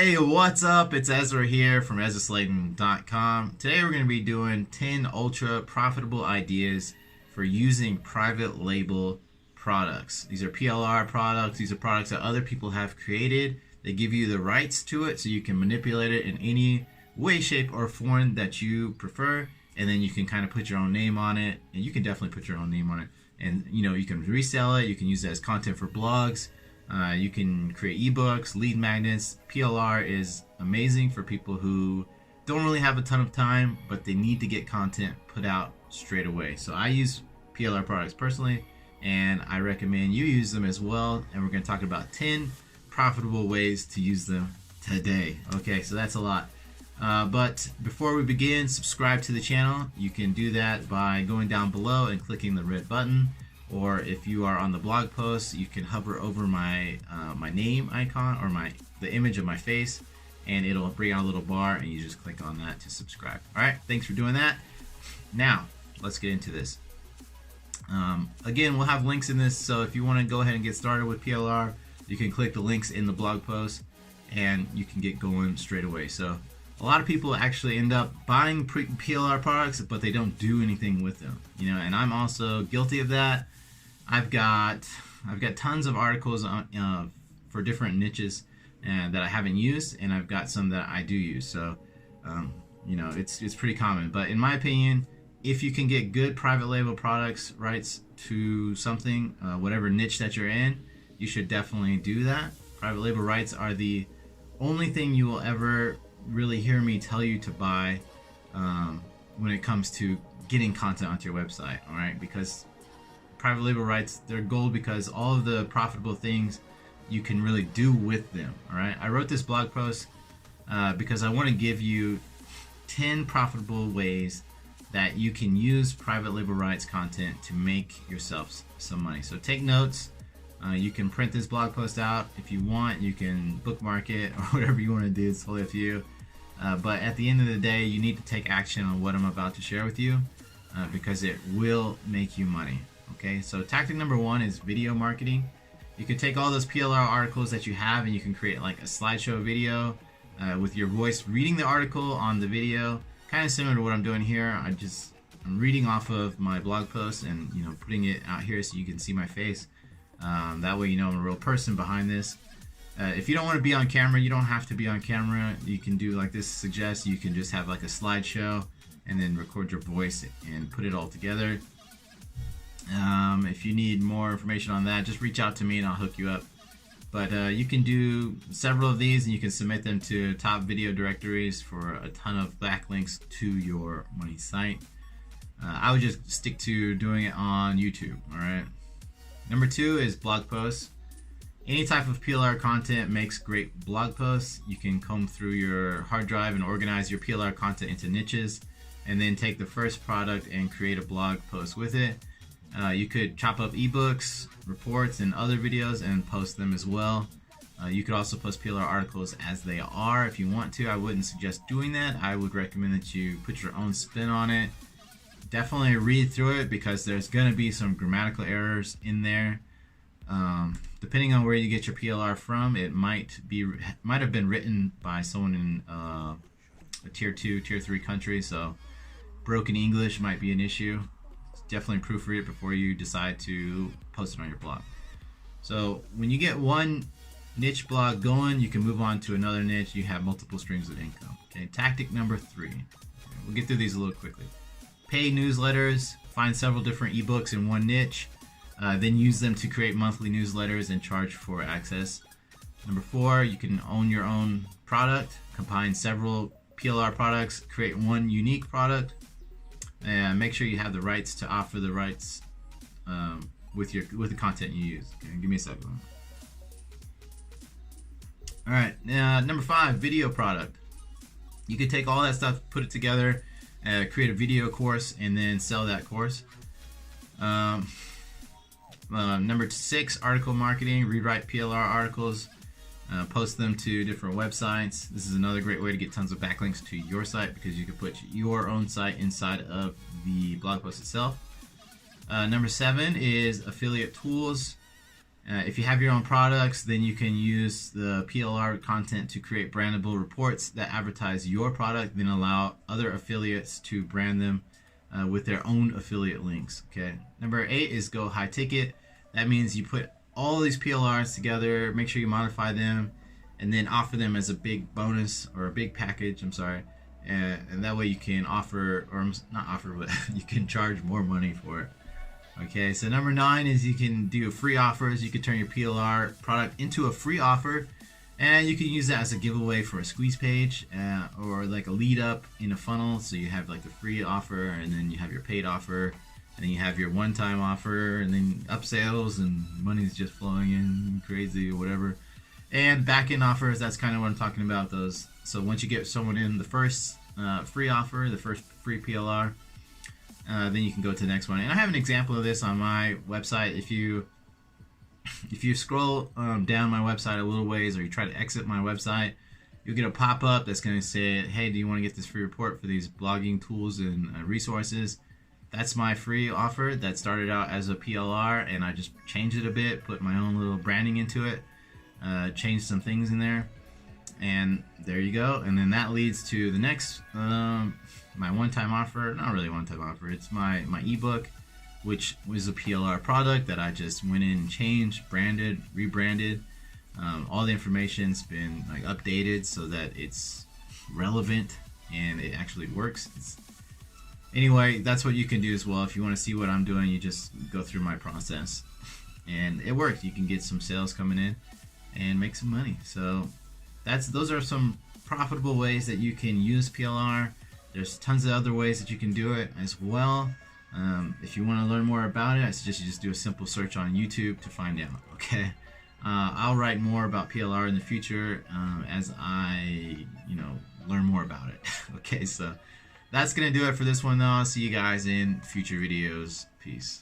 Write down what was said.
Hey, what's up? It's Ezra here from EzraSlayton.com. Today we're going to be doing 10 ultra profitable ideas for using private label products. These are PLR products. These are products that other people have created. They give you the rights to it so you can manipulate it in any way, shape, or form that you prefer. And then you can kind of put your own name on it. And you can definitely put your own name on it. And you can resell it. You can use it as content for blogs. You can create ebooks, lead magnets. PLR is amazing for people who don't really have a ton of time, but they need to get content put out straight away. So I use PLR products personally, and I recommend you use them as well. And we're going to talk about 10 profitable ways to use them today. Okay, so that's a lot. But before we begin, subscribe to the channel. You can do that by going down below and clicking the red button. Or if you are on the blog post, you can hover over my my name icon or the image of my face, and it'll bring out a little bar, and you just click on that to subscribe. All right, thanks for doing that. Now let's get into this. Again, we'll have links in this, so if you want to go ahead and get started with PLR, you can click the links in the blog post, and you can get going straight away. So a lot of people actually end up buying PLR products, but they don't do anything with them. And I'm also guilty of that. I've got tons of articles on, for different niches that I haven't used, and I've got some that I do use. So, it's pretty common. But in my opinion, if you can get good private label products rights to something, whatever niche that you're in, you should definitely do that. Private label rights are the only thing you will ever really hear me tell you to buy when it comes to getting content onto your website. All right, because private label rights, they're gold because all of the profitable things you can really do with them. All right, I wrote this blog post because I want to give you 10 profitable ways that you can use private label rights content to make yourself some money. So take notes. You can print this blog post out if you want. You can bookmark it or whatever you want to do. It's totally up to you. But at the end of the day, you need to take action on what I'm about to share with you because it will make you money. Okay, so tactic number 1 is video marketing. You can take all those PLR articles that you have and you can create like a slideshow video with your voice reading the article on the video. Kind of similar to what I'm doing here. I'm reading off of my blog post and putting it out here so you can see my face. That way I'm a real person behind this. If you don't want to be on camera, you don't have to be on camera. You can do like this suggests. You can just have like a slideshow and then record your voice and put it all together. If you need more information on that, just reach out to me and I'll hook you up. But you can do several of these and you can submit them to top video directories for a ton of backlinks to your money site. I would just stick to doing it on YouTube. All right. Number 2 is blog posts. Any type of PLR content makes great blog posts. You can comb through your hard drive and organize your PLR content into niches, and then take the first product and create a blog post with it. You could chop up ebooks, reports, and other videos and post them as well. You could also post PLR articles as they are if you want to. I wouldn't suggest doing that. I would recommend that you put your own spin on it. Definitely read through it because there's going to be some grammatical errors in there. Depending on where you get your PLR from, it might have been written by someone in a tier 2, tier 3 country, so broken English might be an issue. Definitely proofread it before you decide to post it on your blog. So when you get one niche blog going, you can move on to another niche. You have multiple streams of income. Okay, tactic number 3. We'll get through these a little quickly. Paid newsletters. Find several different ebooks in one niche. Then use them to create monthly newsletters and charge for access. Number 4, you can own your own product. Combine several PLR products. Create one unique product. And make sure you have the rights to offer the rights with the content you use. Okay, give me a second. All right, number 5, video product. You could take all that stuff, put it together, create a video course, and then sell that course. Number 6, article marketing. Rewrite PLR articles, post them to different websites. This is another great way to get tons of backlinks to your site because you can put your own site inside of the blog post itself. Number 7 is affiliate tools. If you have your own products, then you can use the PLR content to create brandable reports that advertise your product, then allow other affiliates to brand them with their own affiliate links. Okay. Number 8 is go high ticket. That means you put all these PLRs together, make sure you modify them, and then offer them as a big bonus or a big package. I'm sorry. And that way you can offer, or not offer, but you can charge more money for it. Okay, so number 9 is you can do free offers. You can turn your PLR product into a free offer, and you can use that as a giveaway for a squeeze page or like a lead up in a funnel. So you have like the free offer, and then you have your paid offer, and then you have your one-time offer, and then upsells, and money's just flowing in crazy or whatever. And back-end offers, that's kind of what I'm talking about, those. So once you get someone in the first free offer, the first free PLR, then you can go to the next one. And I have an example of this on my website. If you scroll down my website a little ways, or you try to exit my website, you'll get a pop-up that's going to say, hey, do you want to get this free report for these blogging tools and resources? That's my free offer that started out as a PLR, and I just changed it a bit, put my own little branding into it, changed some things in there, and there you go. And then that leads to the next my one-time offer. Not really one-time offer, it's my ebook, which was a PLR product that I just went in and changed, branded, rebranded. All the information's been like updated so that it's relevant and it actually works. Anyway, that's what you can do as well. If you want to see what I'm doing, you just go through my process, and it works. You can get some sales coming in and make some money. So those are some profitable ways that you can use PLR. There's tons of other ways that you can do it as well. If you want to learn more about it, I suggest you just do a simple search on YouTube to find out. Okay. I'll write more about PLR in the future as I learn more about it. Okay, so that's gonna do it for this one though. I'll see you guys in future videos. Peace.